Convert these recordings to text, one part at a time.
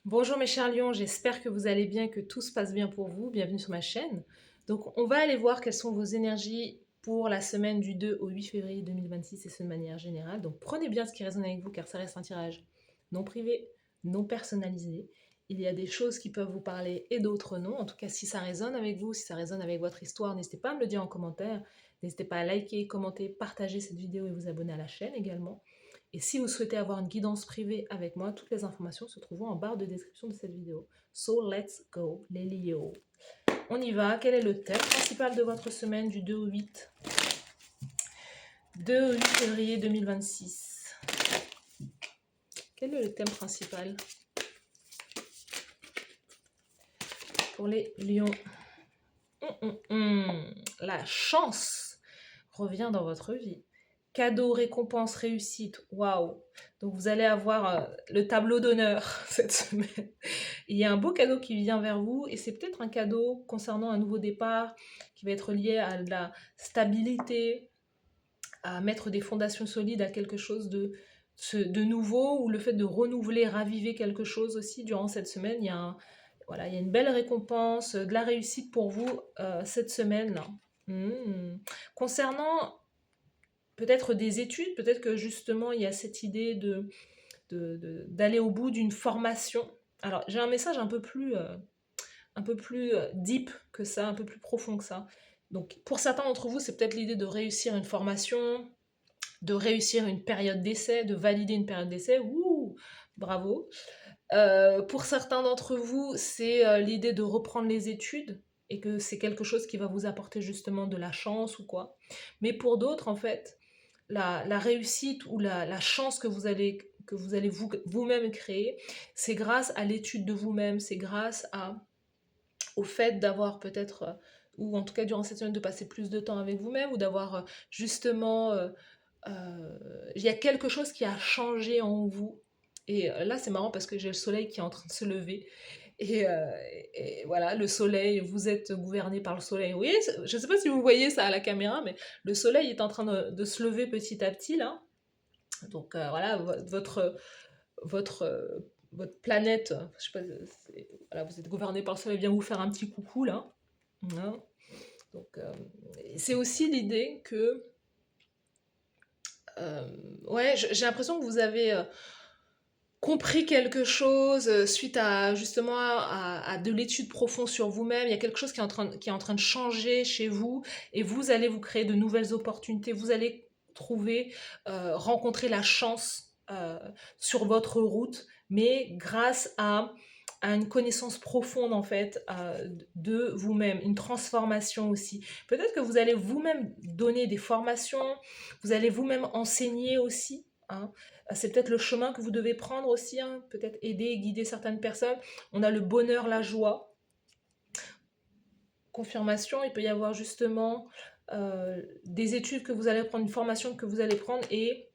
Bonjour mes chers lions, j'espère que vous allez bien, que tout se passe bien pour vous. Bienvenue sur ma chaîne. Donc on va aller voir quelles sont vos énergies pour la semaine du 2 au 8 février 2026 et ce de manière générale. Donc prenez bien ce qui résonne avec vous car ça reste un tirage non privé, non personnalisé. Il y a des choses qui peuvent vous parler et d'autres non. En tout cas, si ça résonne avec vous, si ça résonne avec votre histoire, n'hésitez pas à me le dire en commentaire. N'hésitez pas à liker, commenter, partager cette vidéo et vous abonner à la chaîne également. Et si vous souhaitez avoir une guidance privée avec moi, toutes les informations se trouveront en barre de description de cette vidéo. So let's go, les Léos. On y va. Quel est le thème principal de votre semaine du 2 au 8 2 au 8 février 2026. Quel est le thème principal pour les lions? La chance revient dans votre vie. Cadeau, récompense, réussite. Waouh! Donc vous allez avoir le tableau d'honneur cette semaine. Il y a un beau cadeau qui vient vers vous et c'est peut-être un cadeau concernant un nouveau départ qui va être lié à la stabilité, à mettre des fondations solides à quelque chose de nouveau ou le fait de renouveler, raviver quelque chose aussi durant cette semaine. Voilà, il y a une belle récompense, de la réussite pour vous cette semaine-là. Concernant peut-être des études, peut-être que justement il y a cette idée d'aller au bout d'une formation. Alors j'ai un message un peu plus deep que ça, un peu plus profond que ça. Donc pour certains d'entre vous, c'est peut-être l'idée de réussir une formation, de réussir une période d'essai, de valider une période d'essai. Ouh, bravo. Pour certains d'entre vous, c'est l'idée de reprendre les études et que c'est quelque chose qui va vous apporter justement de la chance ou quoi. Mais pour d'autres, en fait, la réussite ou la chance que vous allez vous-même créer, c'est grâce à l'étude de vous-même, c'est grâce au fait d'avoir peut-être, ou en tout cas durant cette semaine, de passer plus de temps avec vous-même, ou d'avoir justement, il y a quelque chose qui a changé en vous. Et là, c'est marrant parce que j'ai le soleil qui est en train de se lever. Et, euh, et voilà, le soleil, vous êtes gouverné par le soleil. Oui, je ne sais pas si vous voyez ça à la caméra, mais le soleil est en train de se lever petit à petit là. Donc voilà, votre planète, je sais pas, voilà, vous êtes gouverné par le soleil, vient vous faire un petit coucou là. Hein. Donc c'est aussi l'idée que, ouais, j'ai l'impression que vous avez compris quelque chose suite à justement à de l'étude profonde sur vous-même. Il y a quelque chose qui est en train de changer chez vous et vous allez vous créer de nouvelles opportunités. Vous allez trouver, rencontrer la chance sur votre route, mais grâce à une connaissance profonde en fait de vous-même, une transformation aussi. Peut-être que vous allez vous-même donner des formations, vous allez vous-même enseigner aussi. Hein. C'est peut-être le chemin que vous devez prendre aussi, hein, peut-être aider et guider certaines personnes. On a le bonheur, la joie. Confirmation, il peut y avoir justement des études que vous allez prendre, une formation que vous allez prendre et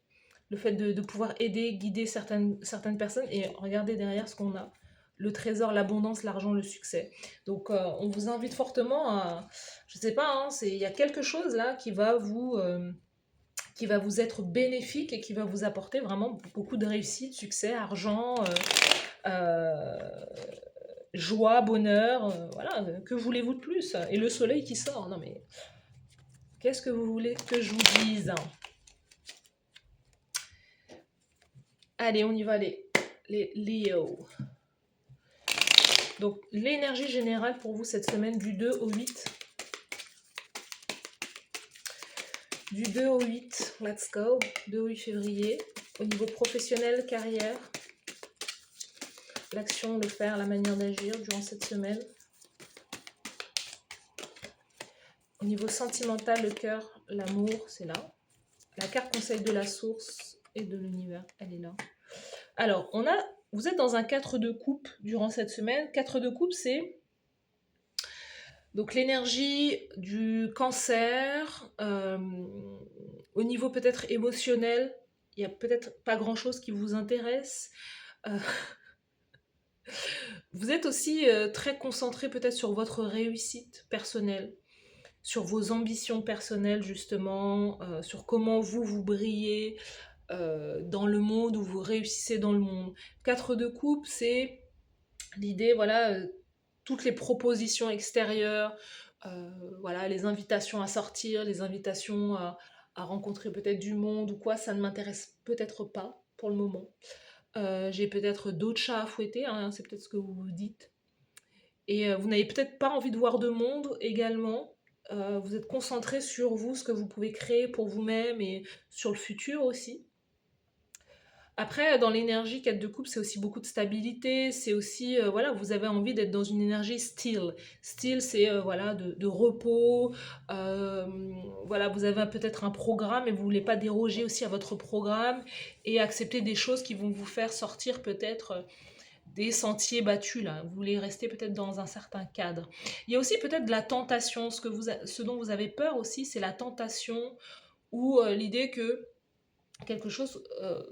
le fait de pouvoir aider, guider certaines personnes. Et regardez derrière ce qu'on a. Le trésor, l'abondance, l'argent, le succès. Donc on vous invite fortement à, je sais pas, hein, il y a quelque chose là qui va vous être bénéfique et qui va vous apporter vraiment beaucoup de réussite, succès, argent, euh, joie, bonheur, voilà, que voulez-vous de plus? Et le soleil qui sort, non mais qu'est-ce que vous voulez que je vous dise? Allez, on y va les Léo. Donc l'énergie générale pour vous cette semaine du 2 au 8. Du 2 au 8, let's go, 2 au 8 février. Au niveau professionnel, carrière, l'action, le faire, la manière d'agir durant cette semaine. Au niveau sentimental, le cœur, l'amour, c'est là. La carte conseil de la source et de l'univers, elle est là. Alors, vous êtes dans un 4 de coupe durant cette semaine. 4 de coupe, c'est donc l'énergie du cancer. Au niveau peut-être émotionnel, il n'y a peut-être pas grand-chose qui vous intéresse. Euh, vous êtes aussi très concentré peut-être sur votre réussite personnelle, sur vos ambitions personnelles justement, sur comment vous brillez dans le monde, où vous réussissez dans le monde. 4 de coupe, c'est L'idée, voilà, toutes les propositions extérieures, voilà, les invitations à sortir, les invitations à rencontrer peut-être du monde ou quoi, ça ne m'intéresse peut-être pas pour le moment. J'ai peut-être d'autres chats à fouetter, hein, c'est peut-être ce que vous vous dites. Et vous n'avez peut-être pas envie de voir de monde également. Vous êtes concentré sur vous, ce que vous pouvez créer pour vous-même et sur le futur aussi. Après, dans l'énergie 4 de coupe, c'est aussi beaucoup de stabilité, c'est aussi, voilà, vous avez envie d'être dans une énergie still. Still, c'est voilà, de repos, euh, voilà, vous avez peut-être un programme et vous voulez pas déroger aussi à votre programme et accepter des choses qui vont vous faire sortir peut-être des sentiers battus là. Vous voulez rester peut-être dans un certain cadre. Il y a aussi peut-être de la tentation. Ce dont vous avez peur aussi, c'est la tentation ou l'idée que quelque chose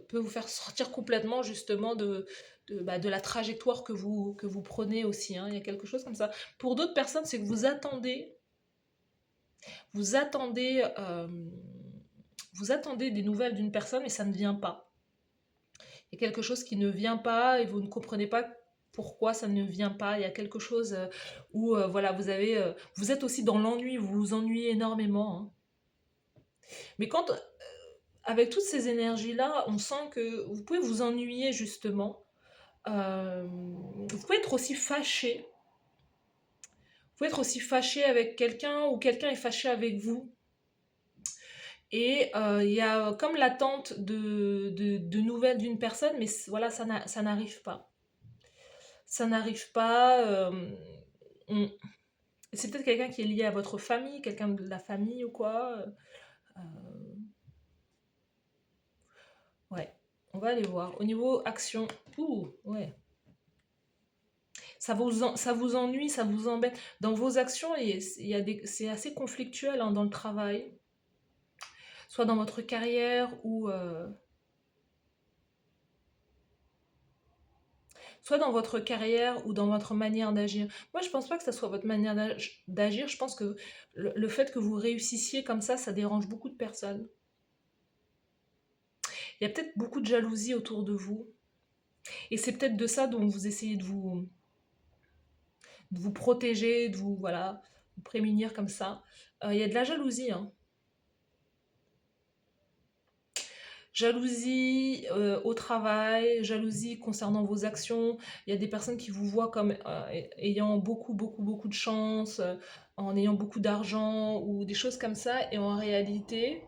peut vous faire sortir complètement justement de la trajectoire que vous prenez aussi, hein. Il y a quelque chose comme ça. Pour d'autres personnes, c'est que vous attendez, vous attendez des nouvelles d'une personne et ça ne vient pas. Il y a quelque chose qui ne vient pas et vous ne comprenez pas pourquoi ça ne vient pas. Il y a quelque chose où voilà, vous êtes aussi dans l'ennui, vous vous ennuyez énormément, hein. Mais quand avec toutes ces énergies-là, on sent que vous pouvez vous ennuyer justement. Vous pouvez être aussi fâché. Vous pouvez être aussi fâché avec quelqu'un ou quelqu'un est fâché avec vous. Et il y a comme l'attente de nouvelles d'une personne, mais voilà, ça n'arrive pas. Ça n'arrive pas. On- C'est peut-être quelqu'un qui est lié à votre famille, quelqu'un de la famille ou quoi. Euh, ouais, on va aller voir. Au niveau action, ouais. Ça vous ennuie, ça vous embête. Dans vos actions, c'est assez conflictuel hein, dans le travail, soit dans votre carrière ou soit dans votre carrière ou dans votre manière d'agir. Moi, je pense pas que ça soit votre manière d'agir. Je pense que le fait que vous réussissiez comme ça dérange beaucoup de personnes. Il y a peut-être beaucoup de jalousie autour de vous. Et c'est peut-être de ça dont vous essayez de vous protéger, de vous, voilà, vous prémunir comme ça. Il y a de la jalousie, hein. Jalousie au travail, jalousie concernant vos actions. Il y a des personnes qui vous voient comme ayant beaucoup de chance, en ayant beaucoup d'argent ou des choses comme ça. Et en réalité,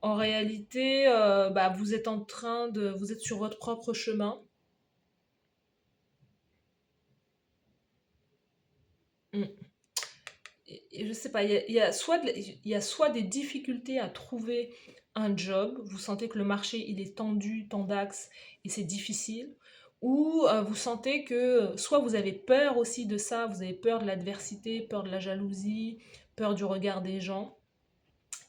bah, vous êtes vous êtes sur votre propre chemin. Mm. Et je sais pas, il y a soit des difficultés à trouver un job, vous sentez que le marché il est tendu, tendax et c'est difficile, ou vous sentez que soit vous avez peur aussi de ça, vous avez peur de l'adversité, peur de la jalousie, peur du regard des gens,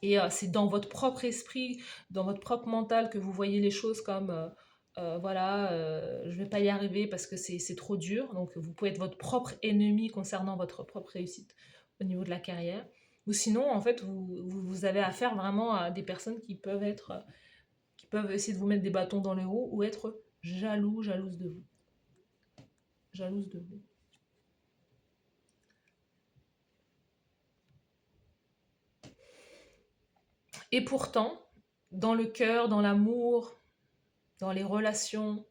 et c'est dans votre propre esprit, dans votre propre mental que vous voyez les choses comme voilà, je vais pas y arriver parce que c'est trop dur. Donc vous pouvez être votre propre ennemi concernant votre propre réussite au niveau de la carrière. Ou sinon, en fait, vous avez affaire vraiment à des personnes qui peuvent essayer de vous mettre des bâtons dans les roues ou être jalouses de vous. Jalouses de vous. Et pourtant, dans le cœur, dans l'amour, dans les relations,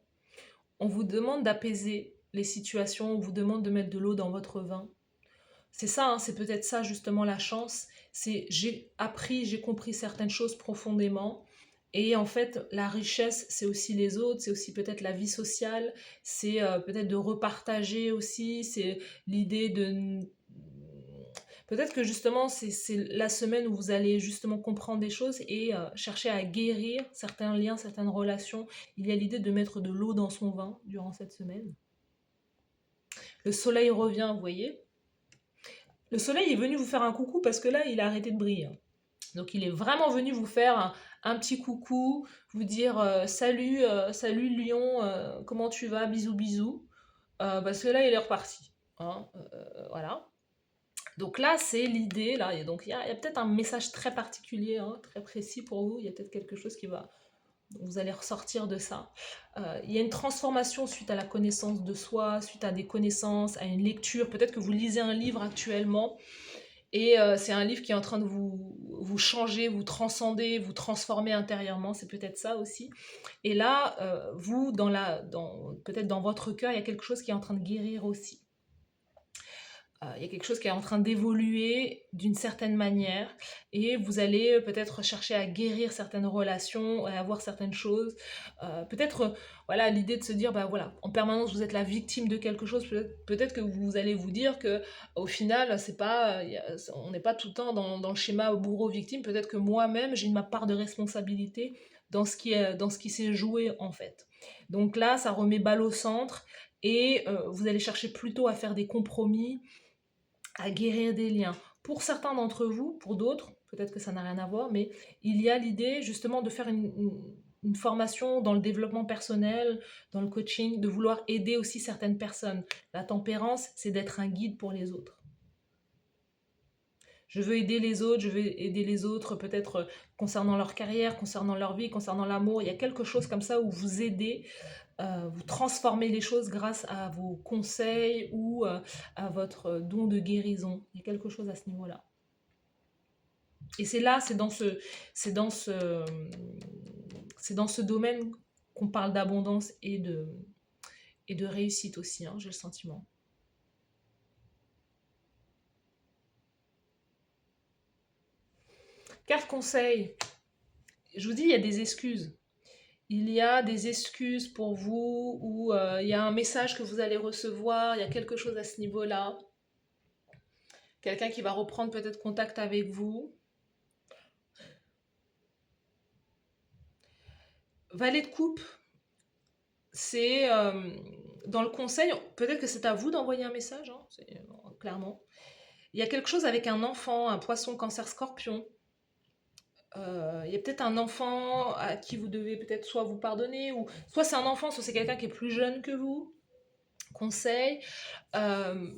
on vous demande d'apaiser les situations, on vous demande de mettre de l'eau dans votre vin. C'est ça, hein, c'est peut-être ça justement la chance. C'est j'ai appris, j'ai compris certaines choses profondément. Et en fait, la richesse, c'est aussi les autres, c'est aussi peut-être la vie sociale, c'est peut-être de repartager aussi, c'est l'idée de... Peut-être que justement, c'est la semaine où vous allez justement comprendre des choses et chercher à guérir certains liens, certaines relations. Il y a l'idée de mettre de l'eau dans son vin durant cette semaine. Le soleil revient, vous voyez. Le soleil est venu vous faire un coucou parce que là, il a arrêté de briller. Donc, il est vraiment venu vous faire un petit coucou, vous dire salut, salut Lion, comment tu vas, bisous, bisous. Parce que là, il est reparti, hein, voilà. Donc là, c'est l'idée, là. Et donc, il y a peut-être un message très particulier, hein, très précis pour vous. Il y a peut-être quelque chose qui va Vous allez ressortir de ça. Il y a une transformation suite à la connaissance de soi, suite à des connaissances, à une lecture. Peut-être que vous lisez un livre actuellement et c'est un livre qui est en train de vous changer, vous transcender, vous transformer intérieurement. C'est peut-être ça aussi. Et là, vous, peut-être dans votre cœur, il y a quelque chose qui est en train de guérir aussi. Il y a quelque chose qui est en train d'évoluer d'une certaine manière et vous allez peut-être chercher à guérir certaines relations, à avoir certaines choses. Peut-être, voilà, l'idée de se dire, bah voilà, en permanence vous êtes la victime de quelque chose. Peut-être que vous allez vous dire que au final, c'est pas, on n'est pas tout le temps dans le schéma bourreau-victime. Peut-être que moi-même j'ai ma part de responsabilité dans ce qui s'est joué en fait. Donc là, ça remet balle au centre et vous allez chercher plutôt à faire des compromis, à guérir des liens. Pour certains d'entre vous, pour d'autres, peut-être que ça n'a rien à voir, mais il y a l'idée justement de faire une formation dans le développement personnel, dans le coaching, de vouloir aider aussi certaines personnes. La tempérance, c'est d'être un guide pour les autres. Je veux aider les autres, je veux aider les autres peut-être concernant leur carrière, concernant leur vie, concernant l'amour. Il y a quelque chose comme ça où vous aidez, vous transformez les choses grâce à vos conseils ou à votre don de guérison. Il y a quelque chose à ce niveau-là. Et c'est là, c'est dans ce, c'est dans ce domaine qu'on parle d'abondance et de réussite aussi, hein, j'ai le sentiment. Carte conseil, je vous dis, il y a des excuses. Il y a des excuses pour vous ou il y a un message que vous allez recevoir, il y a quelque chose à ce niveau-là. Quelqu'un qui va reprendre peut-être contact avec vous. Valet de coupe, c'est dans le conseil, peut-être que c'est à vous d'envoyer un message, hein, clairement. Il y a quelque chose avec un enfant, un poisson, cancer, scorpion. Il y a peut-être un enfant à qui vous devez peut-être soit vous pardonner, ou soit c'est un enfant, soit c'est quelqu'un qui est plus jeune que vous. Conseil. Euh,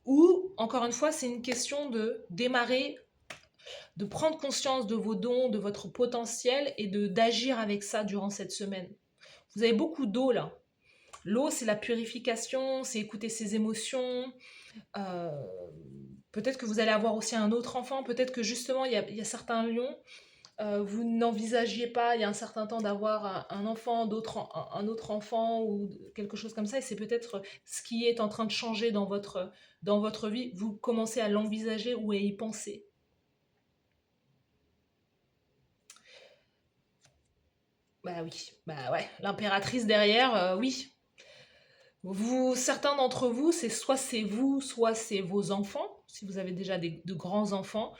ou, encore une fois, c'est une question de démarrer, de prendre conscience de vos dons, de votre potentiel et d'agir avec ça durant cette semaine. Vous avez beaucoup d'eau là. L'eau, c'est la purification, c'est écouter ses émotions. Euh, Peut-être que vous allez avoir aussi un autre enfant. Peut-être que justement, il y a certains lions. Vous n'envisagiez pas il y a un certain temps d'avoir un enfant, un autre enfant ou quelque chose comme ça. Et c'est peut-être ce qui est en train de changer dans votre vie. Vous commencez à l'envisager ou à y penser. Bah oui, bah ouais, l'impératrice derrière, oui. Certains d'entre vous, c'est vous, soit c'est vos enfants, si vous avez déjà de grands enfants.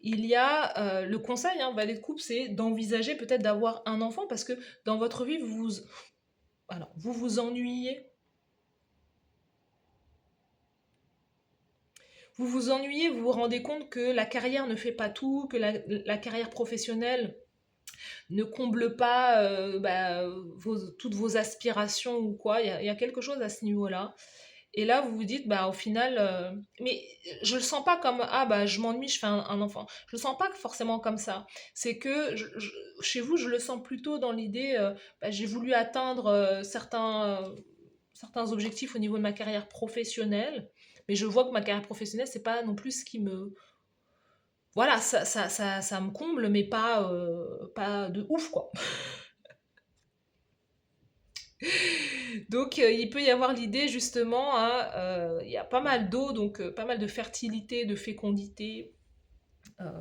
Il y a le conseil, hein, valet de coupe, c'est d'envisager peut-être d'avoir un enfant parce que dans votre vie, alors, vous vous ennuyez. Vous vous ennuyez, vous vous rendez compte que la carrière ne fait pas tout, que la carrière professionnelle ne comble pas toutes vos aspirations ou quoi. Il y a quelque chose à ce niveau-là. Et là, vous vous dites, bah, au final, mais je le sens pas comme, ah, bah, je m'ennuie, je fais un enfant. Je le sens pas forcément comme ça. C'est que chez vous, je le sens plutôt dans l'idée, bah, j'ai voulu atteindre certains objectifs au niveau de ma carrière professionnelle, mais je vois que ma carrière professionnelle, c'est pas non plus ce qui me. Voilà, ça me comble, mais pas de ouf, quoi. Donc, il peut y avoir l'idée justement, hein, il y a pas mal d'eau, donc pas mal de fertilité, de fécondité. euh,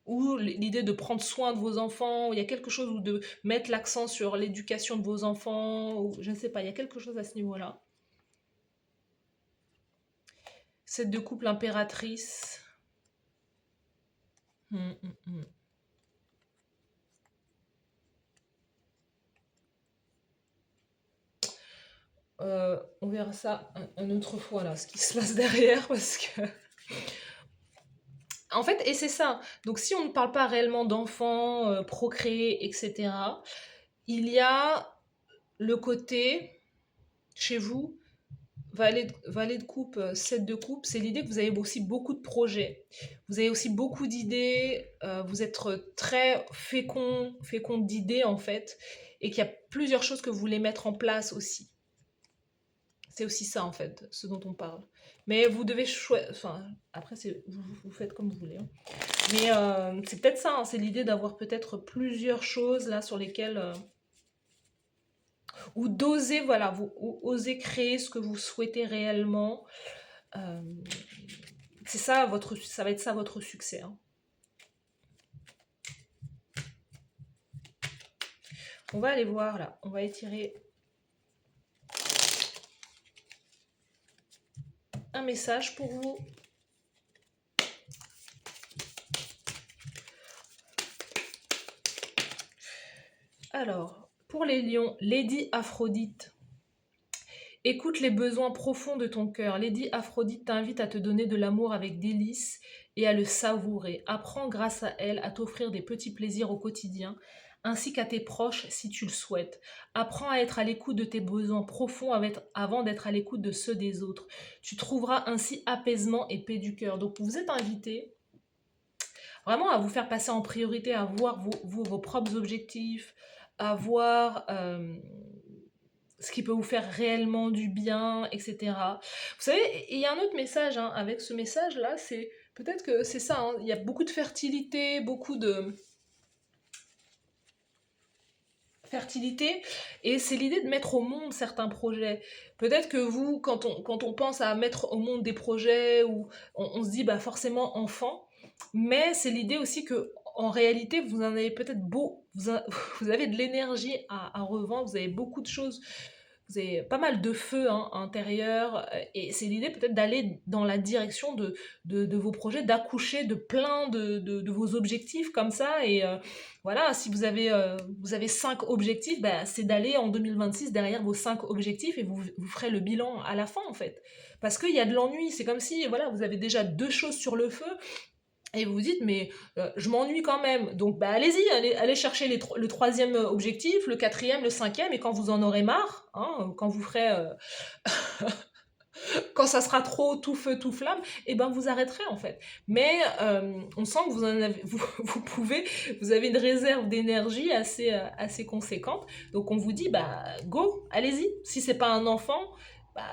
ou l'idée de prendre soin de vos enfants, il y a quelque chose, ou de mettre l'accent sur l'éducation de vos enfants, ou je ne sais pas, il y a quelque chose à ce niveau-là. Cette de couple impératrice. Hum, hum, hum. On verra ça une autre fois, là, ce qui se passe derrière, parce que. En fait, et c'est ça. Donc, si on ne parle pas réellement d'enfants, procréer, etc., il y a le côté, chez vous, Valet de coupe, 7 de coupe, c'est l'idée que vous avez aussi beaucoup de projets. Vous avez aussi beaucoup d'idées, vous êtes très fécond d'idées en fait, et qu'il y a plusieurs choses que vous voulez mettre en place aussi. C'est aussi ça en fait, ce dont on parle. Mais vous devez choisir, enfin, après vous faites comme vous voulez, hein. Mais c'est peut-être ça, hein, c'est l'idée d'avoir peut-être plusieurs choses là sur lesquelles ou d'oser, voilà, vous oser créer ce que vous souhaitez réellement. Euh, c'est ça, ça va être ça votre succès, hein. On va aller voir là, on va étirer un message pour vous. Alors, pour les lions, Lady Aphrodite. Écoute les besoins profonds de ton cœur. Lady Aphrodite t'invite à te donner de l'amour avec délice et à le savourer. Apprends grâce à elle à t'offrir des petits plaisirs au quotidien, ainsi qu'à tes proches si tu le souhaites. Apprends à être à l'écoute de tes besoins profonds avant d'être à l'écoute de ceux des autres. Tu trouveras ainsi apaisement et paix du cœur. Donc vous êtes invité vraiment à vous faire passer en priorité, à voir vos propres objectifs, à voir ce qui peut vous faire réellement du bien, etc. Vous savez, il y a un autre message, hein, avec ce message-là, c'est peut-être que c'est ça, hein, il y a beaucoup de fertilité, beaucoup de fertilité, et c'est l'idée de mettre au monde certains projets. Peut-être que vous, quand on pense à mettre au monde des projets, ou on se dit bah forcément enfant, mais c'est l'idée aussi que en réalité, vous en avez peut-être vous avez de l'énergie à revendre, vous avez beaucoup de choses, vous avez pas mal de feu, hein, intérieur, et c'est l'idée peut-être d'aller dans la direction de vos projets, d'accoucher de plein de vos objectifs comme ça, et voilà, si vous avez 5 objectifs, bah, c'est d'aller en 2026 derrière vos 5 objectifs, et vous ferez le bilan à la fin en fait. Parce qu'il y a de l'ennui, c'est comme si voilà, vous avez déjà deux choses sur le feu, et vous vous dites, mais je m'ennuie quand même. Donc bah, allez-y, allez chercher le troisième objectif, le quatrième, le cinquième, et quand vous en aurez marre, hein, quand vous ferez, quand ça sera trop tout feu, tout flamme, et ben vous arrêterez en fait. Mais on sent que vous avez une réserve d'énergie assez conséquente. Donc on vous dit, bah go, allez-y. Si c'est pas un enfant, bah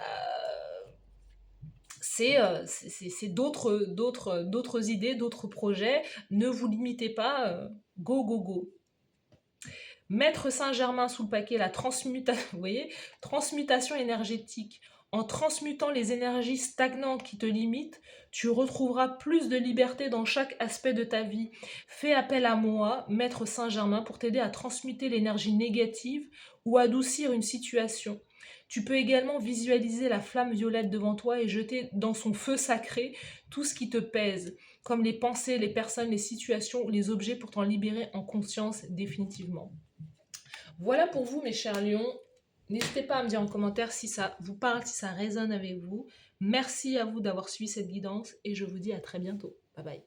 c'est d'autres idées, d'autres projets. Ne vous limitez pas, go, go, go. Maître Saint-Germain sous le paquet, la transmutation, vous voyez, transmutation énergétique. En transmutant les énergies stagnantes qui te limitent, tu retrouveras plus de liberté dans chaque aspect de ta vie. Fais appel à moi, Maître Saint-Germain, pour t'aider à transmuter l'énergie négative ou adoucir une situation. Tu peux également visualiser la flamme violette devant toi et jeter dans son feu sacré tout ce qui te pèse, comme les pensées, les personnes, les situations ou les objets, pour t'en libérer en conscience définitivement. Voilà pour vous, mes chers lions. N'hésitez pas à me dire en commentaire si ça vous parle, si ça résonne avec vous. Merci à vous d'avoir suivi cette guidance, et je vous dis à très bientôt. Bye bye.